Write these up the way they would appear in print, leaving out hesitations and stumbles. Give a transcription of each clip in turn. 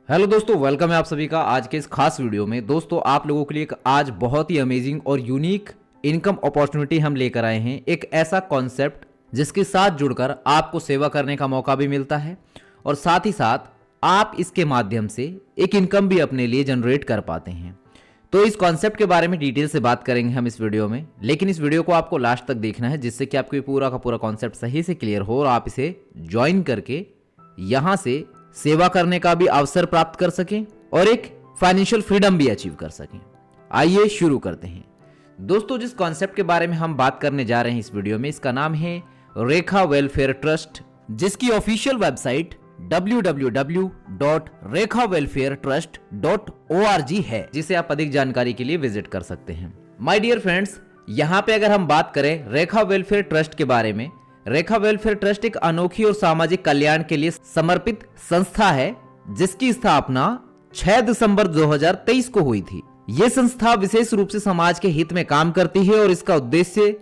Hello दोस्तों, welcome है आप सभी का आज के इस खास वीडियो में। दोस्तों, आप लोगों के लिए एक आज बहुत ही अमेजिंग और यूनिक इनकम अपॉर्चुनिटी हम लेकर आए हैं। एक ऐसा कॉन्सेप्ट जिसके साथ जुड़कर आपको सेवा करने का मौका भी मिलता है और साथ ही साथ आप इसके माध्यम से एक इनकम भी अपने लिए जनरेट कर पाते हैं। तो इस कॉन्सेप्ट के बारे में डिटेल से बात करेंगे हम इस वीडियो में, लेकिन इस वीडियो को आपको लास्ट तक देखना है जिससे कि आपको ये पूरा का पूरा कॉन्सेप्ट सही से क्लियर हो और आप इसे ज्वाइन करके यहाँ से सेवा करने का भी अवसर प्राप्त कर सकें और एक फाइनेंशियल फ्रीडम भी अचीव कर सकें। आइए शुरू करते हैं। दोस्तों, जिस कॉन्सेप्ट के बारे में हम बात करने जा रहे हैं इस वीडियो में, इसका नाम है रेखा वेलफेयर ट्रस्ट, जिसकी ऑफिशियल वेबसाइट www.rekhavelfaretrust.org है, जिसे आप अधिक जानकारी के लिए विजिट कर सकते हैं। माय डियर फ्रेंड्स, यहाँ पे अगर हम बात करें रेखा वेलफेयर ट्रस्ट के बारे में, रेखा वेलफेयर ट्रस्ट एक अनोखी और सामाजिक कल्याण के लिए समर्पित संस्था है जिसकी स्थापना 6 दिसंबर 2023 को हुई थी। यह संस्था विशेष रूप से समाज के हित में काम करती है और इसका उद्देश्य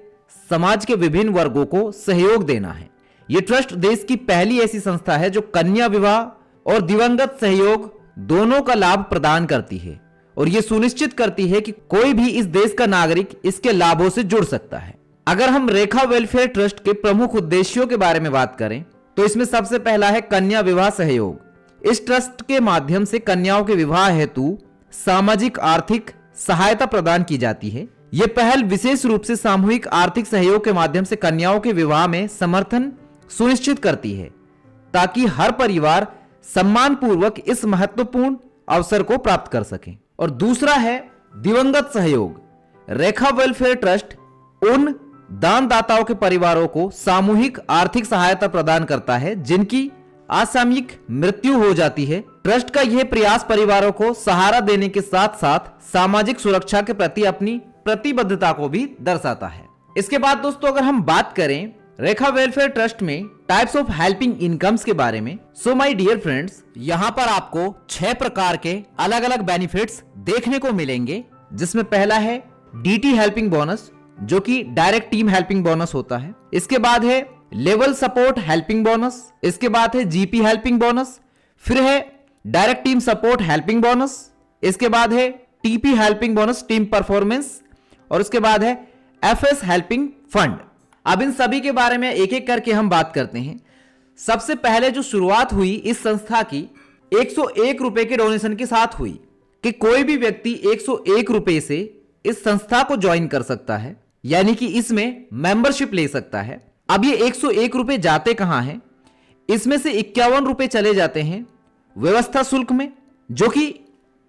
समाज के विभिन्न वर्गों को सहयोग देना है। यह ट्रस्ट देश की पहली ऐसी संस्था है जो कन्या विवाह और दिवंगत सहयोग दोनों का लाभ प्रदान करती है और यह सुनिश्चित करती है कि कोई भी इस देश का नागरिक इसके लाभों से जुड़ सकता है। अगर हम रेखा वेलफेयर ट्रस्ट के प्रमुख उद्देश्यों के बारे में बात करें तो इसमें सबसे पहला है कन्या विवाह सहयोग। इस ट्रस्ट के माध्यम से कन्याओं के विवाह हेतु सामाजिक आर्थिक सहायता प्रदान की जाती है। यह पहल विशेष रूप से सामूहिक आर्थिक सहयोग के माध्यम से कन्याओं के विवाह में समर्थन सुनिश्चित करती है ताकि हर परिवार सम्मानपूर्वक इस महत्वपूर्ण अवसर को प्राप्त कर सके। और दूसरा है दिवंगत सहयोग। रेखा वेलफेयर ट्रस्ट उन दानदाताओं के परिवारों को सामूहिक आर्थिक सहायता प्रदान करता है जिनकी असामयिक मृत्यु हो जाती है। ट्रस्ट का यह प्रयास परिवारों को सहारा देने के साथ साथ सामाजिक सुरक्षा के प्रति अपनी प्रतिबद्धता को भी दर्शाता है। इसके बाद दोस्तों, अगर हम बात करें रेखा वेलफेयर ट्रस्ट में टाइप्स ऑफ हेल्पिंग इनकम्स के बारे में, सो माय डियर फ्रेंड्स, यहाँ पर आपको 6 प्रकार के अलग अलग बेनिफिट्स देखने को मिलेंगे, जिसमें पहला है डीटी हेल्पिंग बोनस, जो कि डायरेक्ट टीम हेल्पिंग बोनस होता है। इसके बाद है लेवल सपोर्ट हेल्पिंग बोनस, इसके बाद है जीपी हेल्पिंग बोनस, फिर है direct team support helping bonus, इसके बाद है TP helping bonus team performance, और इसके बाद है एफएस हेल्पिंग फंड। अब इन सभी के बारे में एक एक करके हम बात करते हैं। सबसे पहले जो शुरुआत हुई इस संस्था की 101 रुपए के डोनेशन के साथ हुई कि कोई भी व्यक्ति 101 रुपए से इस संस्था को ज्वाइन कर सकता है, यानी कि इसमें मेंबरशिप ले सकता है। अब ये 101 रुपए जाते कहां हैं? इसमें से 51 रुपए चले जाते हैं व्यवस्था शुल्क में, जो कि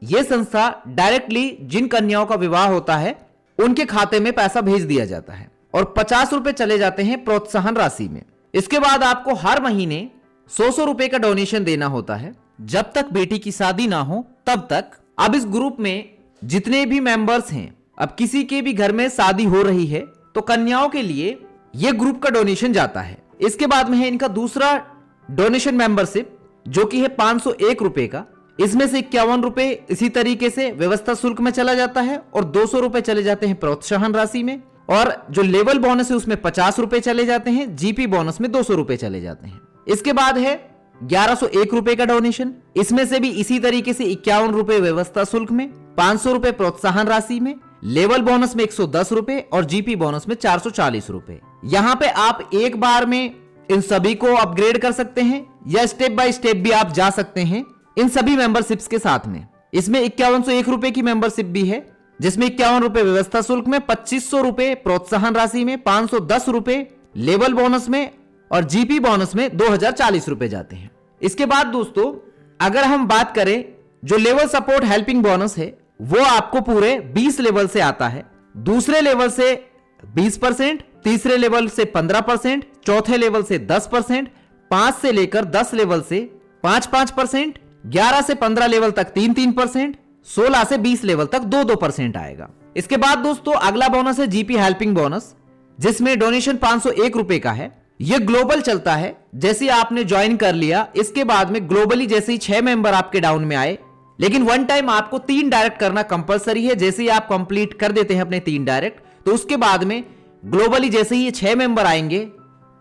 यह संस्था डायरेक्टली जिन कन्याओं का विवाह होता है उनके खाते में पैसा भेज दिया जाता है, और 50 रुपए चले जाते हैं प्रोत्साहन राशि में। इसके बाद आपको हर महीने 100 रुपए का डोनेशन देना होता है जब तक बेटी की शादी ना हो तब तक। अब इस ग्रुप में जितने भी मेंबर्स हैं, अब किसी के भी घर में शादी हो रही है तो कन्याओं के लिए यह ग्रुप का डोनेशन जाता है। इसके बाद में है इनका दूसरा डोनेशन मेंबरशिप, जो कि है 501 रुपए का। इसमें से 51 रुपए इसी तरीके से व्यवस्था शुल्क में चला जाता है और 200 रुपए चले जाते हैं प्रोत्साहन राशि में, और जो लेवल बोनस है उसमें 50 रुपए चले जाते हैं, जीपी बोनस में 200 रुपए चले जाते हैं। इसके बाद है 1101 रुपए का डोनेशन। इसमें से भी इसी तरीके से 51 रुपए व्यवस्था शुल्क में, 500 रुपए प्रोत्साहन राशि में, लेवल बोनस में 110 रुपए और जीपी बोनस में 440 रुपए। यहां पे आप एक बार में इन सभी को अपग्रेड कर सकते हैं या स्टेप बाय स्टेप भी आप जा सकते हैं इन सभी मेंबरशिप्स के साथ में। इसमें 5101 रुपए की मेंबरशिप भी है, जिसमें 51 रुपए व्यवस्था शुल्क में, 2500 रुपए प्रोत्साहन राशि में, 510 रुपए लेवल बोनस में और जीपी बोनस में 2040 रुपए जाते हैं। इसके बाद दोस्तों, अगर हम बात करें जो लेवल सपोर्ट हेल्पिंग बोनस है, वो आपको पूरे 20 लेवल से आता है। दूसरे लेवल से 20%, तीसरे लेवल से 15%, चौथे लेवल से 10%, 5 से लेकर 10 लेवल से 5-5%, 11 से 15 लेवल तक 3-3%, 16 से 20 लेवल तक 2-2% आएगा। इसके बाद दोस्तों अगला बोनस है जीपी हेल्पिंग बोनस, जिसमें डोनेशन 501 रुपए का है। यह ग्लोबल चलता है। जैसे आपने ज्वाइन कर लिया, इसके बाद में ग्लोबली जैसे ही 6 मेंबर आपके डाउन में आए, लेकिन वन टाइम आपको 3 डायरेक्ट करना कंपलसरी है। जैसे ही आप कंप्लीट कर देते हैं अपने 3 डायरेक्ट, तो उसके बाद में ग्लोबली जैसे ही ये 6 मेंबर आएंगे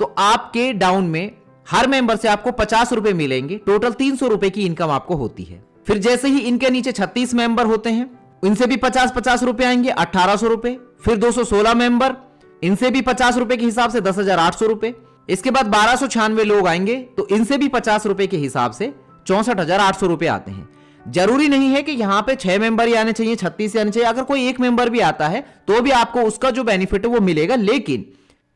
तो आपके डाउन में हर मेंबर से आपको 50 रुपए मिलेंगे। टोटल 300 रुपए की इनकम आपको होती है। फिर जैसे ही इनके नीचे 36 मेंबर होते हैं, इनसे भी 50-50 रुपए आएंगे, 1800 रुपए। फिर 216 मेंबर, इनसे भी 50 रुपए के हिसाब से 10,800 रुपए। इसके बाद 1296 लोग आएंगे, तो इनसे भी 50 रुपए के हिसाब से 64,800 रुपए आते हैं। जरूरी नहीं है कि यहां पे 6 मेंबर ही आने चाहिए, 36 ही आने चाहिए। अगर कोई एक मेंबर भी आता है तो भी आपको उसका जो बेनिफिट है वो मिलेगा। लेकिन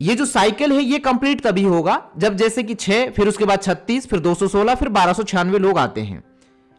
ये जो साइकिल है ये कंप्लीट तभी होगा जब जैसे कि 6, फिर उसके बाद 36, फिर 216, फिर 1296 लोग आते हैं।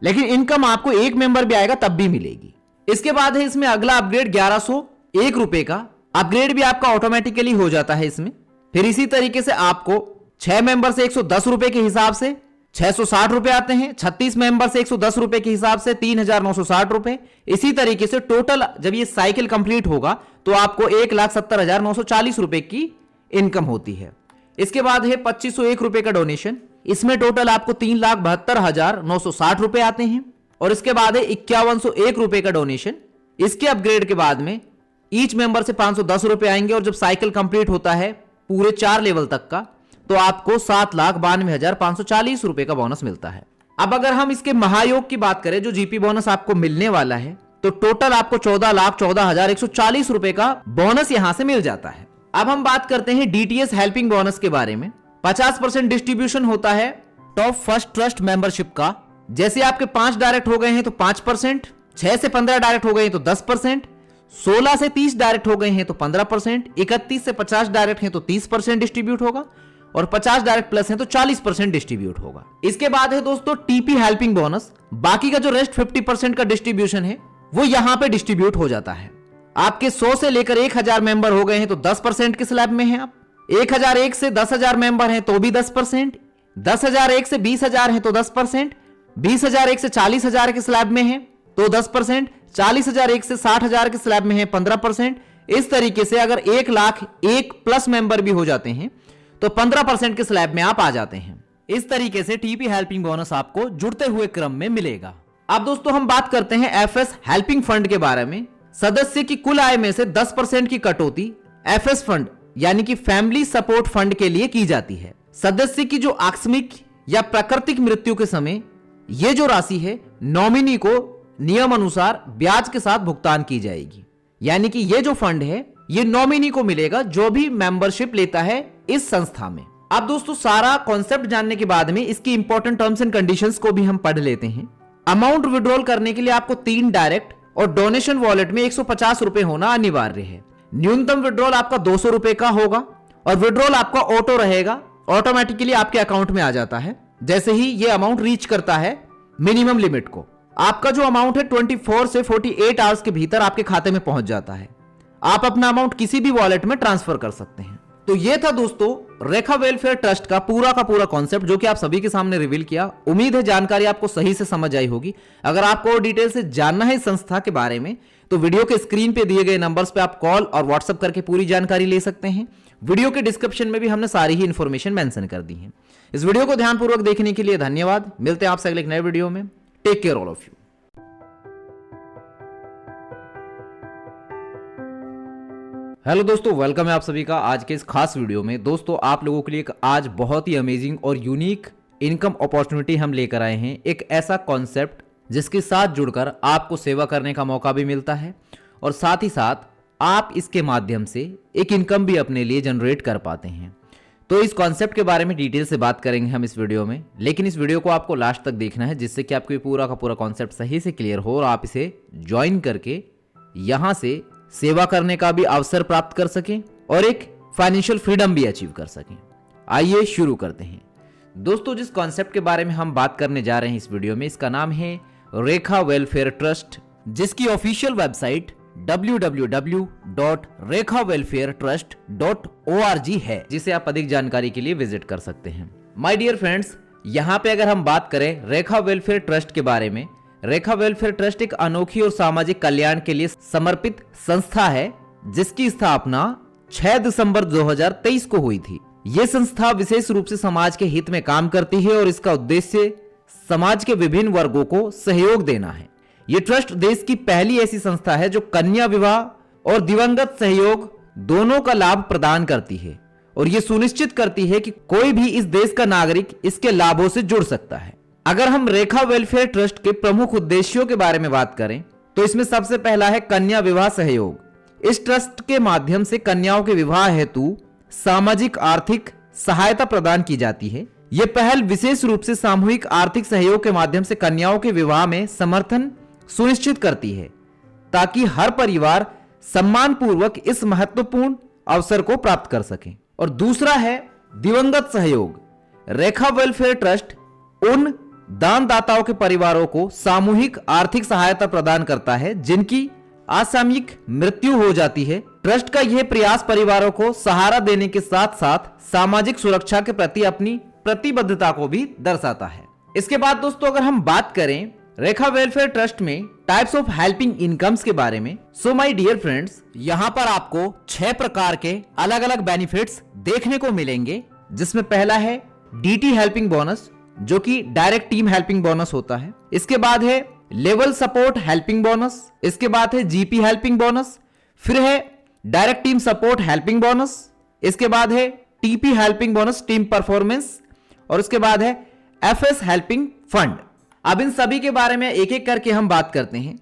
लेकिन इनकम आपको एक मेंबर भी आएगा तब भी मिलेगी। इसके बाद है इसमें अगला अपग्रेड 1101 रुपए का अपग्रेड भी आपका ऑटोमेटिकली हो जाता है इसमें। फिर इसी तरीके से आपको 6 मेंबर से 110 रुपए के हिसाब से 660 रुपए आते हैं, 36 मेंबर से 110 रुपए के हिसाब से 3,960 रुपए। इसी तरीके से टोटल जब ये साइकिल कंप्लीट होगा तो आपको 1,70,940 रुपए की इनकम होती है। इसके बाद है 2,501 रुपए का डोनेशन, इसमें टोटल आपको 3,72,960 रुपए आते हैं। और इसके बाद है 5,101 रुपए का डोनेशन, इसके अपग्रेड के बाद में ईच मेंबर से 510 रुपए आएंगे। और जब साइकिल कंप्लीट होता है पूरे 4 लेवल तक का तो आपको 7,92,540 रुपए का बोनस मिलता है। अब अगर हम इसके महायोग की बात करें, जो जीपी बोनस आपको मिलने वाला है, तो टोटल आपको 14,14,140 रुपए का बोनस यहां से मिल जाता है। अब हम बात करते हैं डीटीएस हेल्पिंग बोनस के बारे में। 50% डिस्ट्रीब्यूशन होता है टॉप फर्स्ट ट्रस्ट मेंबरशिप का। जैसे आपके 5 डायरेक्ट हो गए हैं तो 5%, 6 से 15 डायरेक्ट हो गए हैं तो 10%, 16 से 30 डायरेक्ट हो गए हैं तो 15%, 31 से 50 डायरेक्ट हैं तो 30% डिस्ट्रीब्यूट होगा, और 50 डायरेक्ट प्लस हैं तो 40% डिस्ट्रीब्यूट होगा। इसके बाद है दोस्तों टीपी हेल्पिंग बोनस। बाकी का जो रेस्ट 50% का डिस्ट्रीब्यूशन है वो यहां पे डिस्ट्रीब्यूट हो जाता है। आपके 100 से लेकर 1,000 मेंबर हो गए हैं तो 10% के स्लैब में हैं आप। 1,001 से 10,000 मेंबर हैं तो भी 10%, 10,001 से 20,000 हैं तो 10%, 20,001 से 40,000 के स्लैब में हैं तो 10%, 40,001 से 60,000 के स्लैब में हैं 15%। इस तरीके से अगर 1,01,000 प्लस मेंबर भी हो जाते हैं तो 15% के स्लैब में आप आ जाते हैं। इस तरीके से टीपी हेल्पिंग बोनस आपको जुड़ते हुए क्रम में मिलेगा। अब दोस्तों हम बात करते हैं एफएस हेल्पिंग फंड के बारे में। सदस्य की कुल आय में से 10% की कटौती एफएस फंड यानी कि फैमिली सपोर्ट फंड के लिए की जाती है। सदस्य की जो आकस्मिक या प्राकृतिक मृत्यु के समय यह जो राशि है नॉमिनी को नियम अनुसार ब्याज के साथ भुगतान की जाएगी। यानी कि यह जो फंड है ये नॉमिनी को मिलेगा जो भी मेंबरशिप लेता है इस संस्था में। अब दोस्तों सारा कॉन्सेप्ट जानने के बाद में इसकी इंपॉर्टेंट टर्म्स एंड कंडीशंस को भी हम पढ़ लेते हैं। अमाउंट विड्रॉल करने के लिए आपको 3 डायरेक्ट और डोनेशन वॉलेट में 150 रुपए होना अनिवार्य है। न्यूनतम विड्रॉल आपका 200 रुपए का होगा और विड्रॉल आपका ऑटो रहेगा, ऑटोमेटिकली आपके अकाउंट में आ जाता है जैसे ही ये अमाउंट रीच करता है मिनिमम लिमिट को। आपका जो अमाउंट है 24 से 48 आवर्स के भीतर आपके खाते में पहुंच जाता है। आप अपना अमाउंट किसी भी वॉलेट में ट्रांसफर कर सकते हैं। तो ये था दोस्तों रेखा वेलफेयर ट्रस्ट का पूरा कॉन्सेप्ट जो कि आप सभी के सामने रिवील किया। उम्मीद है जानकारी आपको सही से समझ आई होगी। अगर आपको और डिटेल से जानना है इस संस्था के बारे में तो वीडियो के स्क्रीन पे दिए गए नंबर्स पे आप कॉल और व्हाट्सएप करके पूरी जानकारी ले सकते हैं। वीडियो के डिस्क्रिप्शन में भी हमने सारी ही इंफॉर्मेशन मेंशन कर दी है। इस वीडियो को ध्यानपूर्वक देखने के लिए धन्यवाद। मिलते हैं आपसे अगले एक नए वीडियो में। Take care all of you. Hello दोस्तों, वेलकम है आप सभी का आज के इस खास वीडियो में। दोस्तों आप लोगों के लिए आज बहुत ही अमेजिंग और यूनिक इनकम अपॉर्चुनिटी हम लेकर आए हैं। एक ऐसा कॉन्सेप्ट जिसके साथ जुड़कर आपको सेवा करने का मौका भी मिलता है और साथ ही साथ आप इसके माध्यम से एक इनकम भी अपने लिए जनरेट कर पाते हैं। तो इस कॉन्सेप्ट के बारे में डिटेल से बात करेंगे हम इस वीडियो में, लेकिन इस वीडियो को आपको लास्ट तक देखना है जिससे कि आपको पूरा का पूरा कॉन्सेप्ट सही से क्लियर हो और आप इसे ज्वाइन करके यहाँ से सेवा करने का भी अवसर प्राप्त कर सकें और एक फाइनेंशियल फ्रीडम भी अचीव कर सकें। आइए शुरू करते हैं। दोस्तों जिस कॉन्सेप्ट के बारे में हम बात करने जा रहे हैं इस वीडियो में, इसका नाम है रेखा वेलफेयर ट्रस्ट, जिसकी ऑफिशियल वेबसाइट www.rekhavelfaretrust.org है, जिसे आप अधिक जानकारी के लिए विजिट कर सकते हैं। माय डियर फ्रेंड्स, यहाँ पे अगर हम बात करें रेखा वेलफेयर ट्रस्ट के बारे में, रेखा वेलफेयर ट्रस्ट एक अनोखी और सामाजिक कल्याण के लिए समर्पित संस्था है जिसकी स्थापना 6 दिसंबर 2023 को हुई थी। यह संस्था विशेष रूप से समाज के हित में काम करती है और इसका उद्देश्य समाज के विभिन्न वर्गों को सहयोग देना है। यह ट्रस्ट देश की पहली ऐसी संस्था है जो कन्या विवाह और दिवंगत सहयोग दोनों का लाभ प्रदान करती है और यह सुनिश्चित करती है कि कोई भी इस देश का नागरिक इसके लाभों से जुड़ सकता है। अगर हम रेखा वेलफेयर ट्रस्ट के प्रमुख उद्देश्यों के बारे में बात करें तो इसमें सबसे पहला है कन्या विवाह सहयोग। इस ट्रस्ट के माध्यम से कन्याओं के विवाह हेतु सामाजिक आर्थिक सहायता प्रदान की जाती है। यह पहल विशेष रूप से सामूहिक आर्थिक सहयोग के माध्यम से कन्याओं के विवाह में समर्थन सुनिश्चित करती है ताकि हर परिवार सम्मानपूर्वक इस महत्वपूर्ण अवसर को प्राप्त कर सके। और दूसरा है दिवंगत सहयोग। रेखा वेलफेयर ट्रस्ट उन दानदाताओं के परिवारों को सामूहिक आर्थिक सहायता प्रदान करता है जिनकी असामयिक मृत्यु हो जाती है। ट्रस्ट का यह प्रयास परिवारों को सहारा देने के साथ साथ सामाजिक सुरक्षा के प्रति अपनी प्रतिबद्धता को भी दर्शाता है। इसके बाद दोस्तों अगर हम बात करें रेखा वेलफेयर ट्रस्ट में टाइप्स ऑफ हेल्पिंग इनकम्स के बारे में, सो माय डियर फ्रेंड्स, यहां पर आपको 6 प्रकार के अलग अलग बेनिफिट्स देखने को मिलेंगे, जिसमें पहला है डीटी हेल्पिंग बोनस जो कि डायरेक्ट टीम हेल्पिंग बोनस होता है। इसके बाद है लेवल सपोर्ट हेल्पिंग बोनस, इसके बाद है जीपी हेल्पिंग बोनस, फिर है direct team support helping bonus, इसके बाद है TP helping bonus team performance, और उसके बाद है एफएस हेल्पिंग फंड। अब इन सभी के बारे में एक एक करके हम बात करते हैं।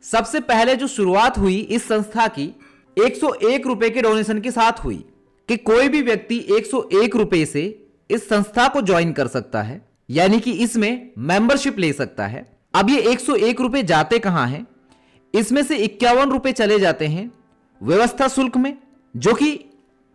सबसे पहले जो शुरुआत हुई इस संस्था की 101 रुपए के डोनेशन के साथ हुई कि कोई भी व्यक्ति 101 रुपए से इस संस्था को ज्वाइन कर सकता है, यानी कि इसमें मेंबरशिप ले सकता है। अब ये 101 रुपए जाते कहां हैं? इसमें से 51 रुपए चले जाते हैं व्यवस्था शुल्क में, जो कि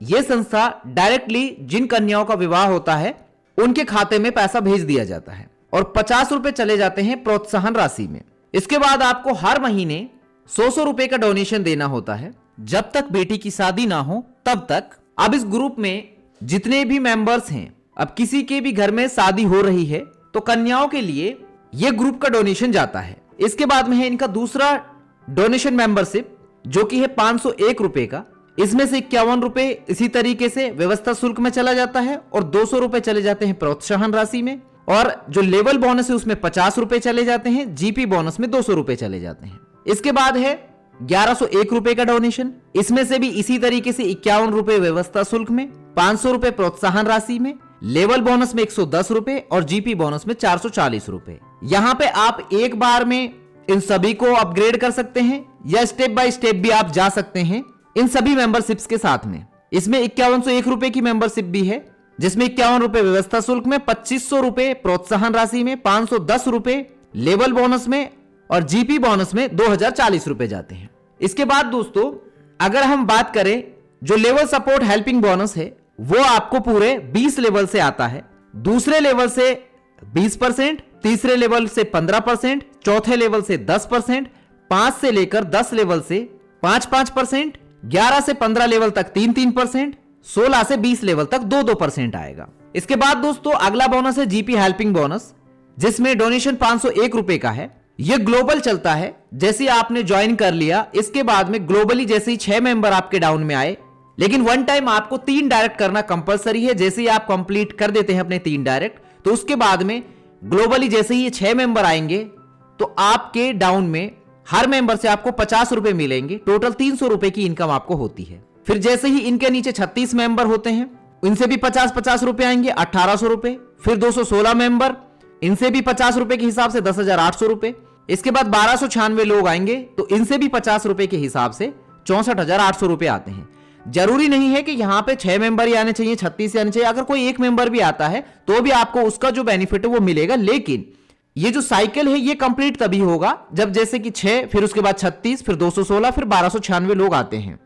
यह संस्था डायरेक्टली जिन कन्याओं का विवाह होता है उनके खाते में पैसा भेज दिया जाता है, और 50 रुपए चले जाते हैं प्रोत्साहन राशि में। इसके बाद आपको हर महीने 100 रुपए का डोनेशन देना होता है जब तक बेटी की शादी ना हो तब तक। अब इस ग्रुप में जितने भी मेंबर्स हैं, अब किसी के भी घर में शादी हो रही है तो कन्याओं के लिए यह ग्रुप का डोनेशन जाता है। इसके बाद में है इनका दूसरा डोनेशन मेंबरशिप जो कि है 501 रुपए का। इसमें से 51 रुपए इसी तरीके से व्यवस्था शुल्क में चला जाता है और 200 रुपए चले जाते हैं प्रोत्साहन राशि में, और जो लेवल बोनस है उसमें 50 रुपए चले जाते हैं, जीपी बोनस में 200 रुपए चले जाते हैं। इसके बाद है 1101 रुपए का डोनेशन। इसमें से भी इसी तरीके से 51 रुपए व्यवस्था शुल्क में, 500 रुपए प्रोत्साहन राशि में, लेवल बोनस में 110 रुपए और जीपी बोनस में 440 रुपए। यहाँ पे आप एक बार में इन सभी को अपग्रेड कर सकते हैं या स्टेप बाय स्टेप भी आप जा सकते हैं इन सभी मेंबरशिप्स के साथ में। इसमें 5101 रुपए की मेंबरशिप भी है जिसमें 51 रुपए व्यवस्था शुल्क में, 2500 रुपए प्रोत्साहन राशि में, 510 रुपए लेवल बोनस में और जीपी बोनस में 2040 रुपए जाते हैं। इसके बाद दोस्तों अगर हम बात करें जो लेवल सपोर्ट हेल्पिंग बोनस है वो आपको पूरे 20 लेवल से आता है। दूसरे लेवल से 20%, तीसरे लेवल से 15%, चौथे लेवल से 10%, 5 से लेकर 10 लेवल से 5-5%, 11 से 15 लेवल तक 3-3%, 16 से 20 लेवल तक 2-2% आएगा। इसके बाद दोस्तों अगला बोनस है जीपी हेल्पिंग बोनस, जिसमें डोनेशन 501 रुपए का है। यह ग्लोबल चलता है। जैसे आपने ज्वाइन कर लिया इसके बाद में ग्लोबली जैसे ही 6 मेंबर आपके डाउन में आए, लेकिन वन टाइम आपको 3 डायरेक्ट करना कंपलसरी है। जैसे ही आप कंप्लीट कर देते हैं अपने 3 डायरेक्ट, तो उसके बाद में ग्लोबली जैसे ही ये 6 मेंबर आएंगे तो आपके डाउन में हर मेंबर से आपको 50 रुपए मिलेंगे। टोटल 300 रुपए की इनकम आपको होती है। फिर जैसे ही इनके नीचे 36 मेंबर होते हैं, इनसे भी 50-50 रुपए आएंगे, 1800 रुपए। फिर 216 मेंबर, इनसे भी 50 रुपए के हिसाब से 10,800 रुपए। इसके बाद 1296 लोग आएंगे तो इनसे भी 50 रुपए के हिसाब से 64,800 रुपए आते हैं। जरूरी नहीं है कि यहां पे 6 मेंबर ही आने चाहिए, 36 आने चाहिए। अगर कोई एक मेंबर भी आता है तो भी आपको उसका जो बेनिफिट है वो मिलेगा। लेकिन ये जो साइकिल है ये कंप्लीट तभी होगा जब जैसे कि 6, फिर उसके बाद 36, फिर 216, फिर 1296 लोग आते हैं।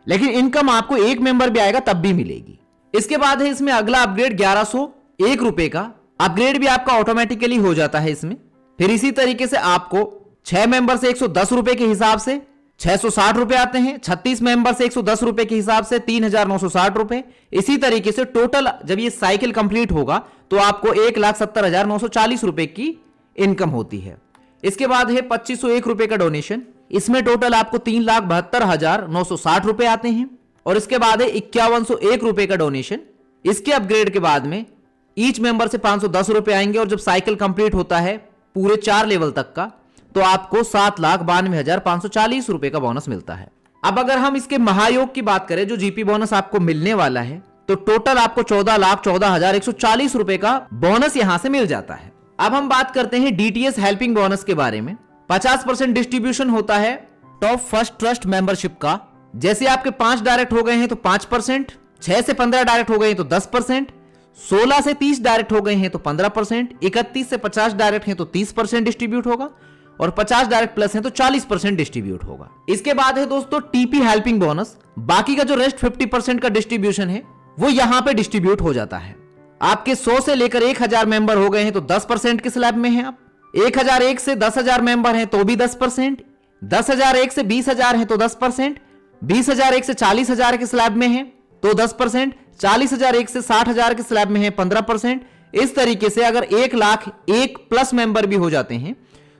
लेकिन इनकम आपको एक मेंबर भी आएगा तब भी मिलेगी। इसके बाद है इसमें अगला अपग्रेड 1101 रुपए का। अपग्रेड भी आपका ऑटोमेटिकली हो जाता है इसमें। फिर इसी तरीके से आपको 6 मेंबर से 110 रुपए के हिसाब से 660 रुपए आते हैं। 36 मेंबर से 110 रुपए के हिसाब से 3,960 रुपए। इसी तरीके से टोटल जब ये साइकिल कंप्लीट होगा तो आपको 1,70,940 रुपए की इनकम होती है। इसके बाद है 2501 रुपए का डोनेशन। इसमें टोटल आपको 3,72,960 रुपए आते हैं। और इसके बाद है 5101 रुपए का डोनेशन। इसके अपग्रेड के बाद में ईच मेंबर से 510 रुपए आएंगे और जब साइकिल कंप्लीट होता है पूरे 4 लेवल तक का तो आपको 7,92,540 रुपए का बोनस मिलता है। अब अगर हम इसके महायोग की बात करें जो जीपी बोनस आपको मिलने वाला है तो टोटल आपको 14,14,140 रुपए का बोनस यहां से मिल जाता है। अब हम बात करते हैं डीटीएस हेल्पिंग बोनस के बारे में। 50% डिस्ट्रीब्यूशन होता है टॉप फर्स्ट ट्रस्ट मेंबरशिप का। जैसे आपके 5 डायरेक्ट हो गए हैं तो 5%, 6 से 15 डायरेक्ट हो गए हैं तो 10%, 16 से 30 डायरेक्ट हो गए हैं तो 15%, 31 से 50 डायरेक्ट हैं तो 30% डिस्ट्रीब्यूट होगा और 50 डायरेक्ट प्लस हैं तो 40% डिस्ट्रीब्यूट होगा। इसके बाद है दोस्तों टीपी हेल्पिंग बोनस। बाकी का जो रेस्ट 50% का डिस्ट्रीब्यूशन है वो यहां पे डिस्ट्रीब्यूट हो जाता है। आपके 100 से लेकर 1000 मेंबर हो गए हैं तो 10% के स्लैब में हैं आप। 1001 से 10,000 मेंबर हैं तो भी 10%, 10,001 से 20,000 हैं तो 10%, 20,001 से 40,000 के स्लैब में हैं तो 10%, 40,001 से 60,000 के स्लैब में हैं 15%। इस तरीके से अगर 1,01,000 प्लस मेंबर भी हो जाते हैं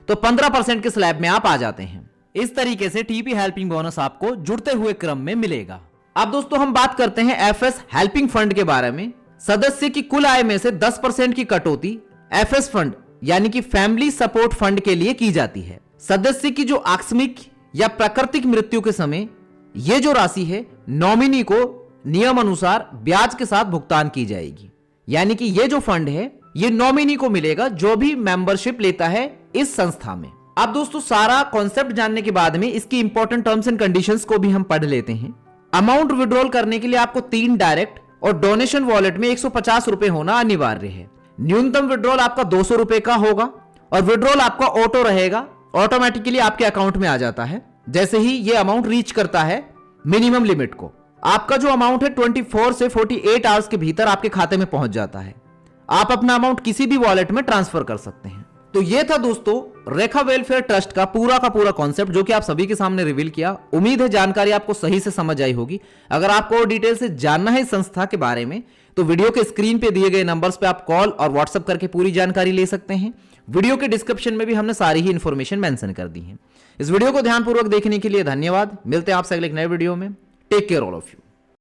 तो 15% के स्लैब में आप आ जाते हैं। इस तरीके से टीपी हेल्पिंग बोनस आपको जुड़ते हुए क्रम में मिलेगा। अब दोस्तों हम बात करते हैं एफएस हेल्पिंग फंड के बारे में। सदस्य की कुल आय में से 10% की कटौती एफएस फंड यानी कि फैमिली सपोर्ट फंड के लिए की जाती है। सदस्य की जो आकस्मिक या प्राकृतिक मृत्यु के समय यह जो राशि है नॉमिनी को नियम अनुसार ब्याज के साथ भुगतान की जाएगी। यानी कि यह जो फंड है यह नॉमिनी को मिलेगा जो भी मेंबरशिप लेता है इस संस्था में। अब दोस्तों सारा कॉन्सेप्ट जानने के बाद में इसकी इंपॉर्टेंट टर्म्स एंड कंडीशंस को भी हम पढ़ लेते हैं। अमाउंट विड्रॉल करने के लिए आपको 3 डायरेक्ट और डोनेशन वॉलेट में 150 रुपए होना अनिवार्य है। न्यूनतम विड्रॉल आपका 200 रुपए का होगा और विड्रॉल आपका ऑटो रहेगा, ऑटोमेटिकली आपके अकाउंट में आ जाता है जैसे ही ये अमाउंट रीच करता है मिनिमम लिमिट को। आपका जो अमाउंट है 24 से 48 आवर्स के भीतर आपके खाते में पहुंच जाता है। आप अपना अमाउंट किसी भी वॉलेट में ट्रांसफर कर सकते हैं। तो ये था दोस्तों रेखा वेलफेयर ट्रस्ट का पूरा कॉन्सेप्ट जो कि आप सभी के सामने रिवील किया। उम्मीद है जानकारी आपको सही से समझ आई होगी। अगर आपको और डिटेल से जानना है इस संस्था के बारे में तो वीडियो के स्क्रीन पे दिए गए नंबर्स पे आप कॉल और व्हाट्सएप करके पूरी जानकारी ले सकते हैं। वीडियो के डिस्क्रिप्शन में भी हमने सारी ही इंफॉर्मेशन मेंशन कर दी है। इस वीडियो को ध्यानपूर्वक देखने के लिए धन्यवाद। मिलते हैं आपसे अगले एक नए वीडियो में। Take care all of you.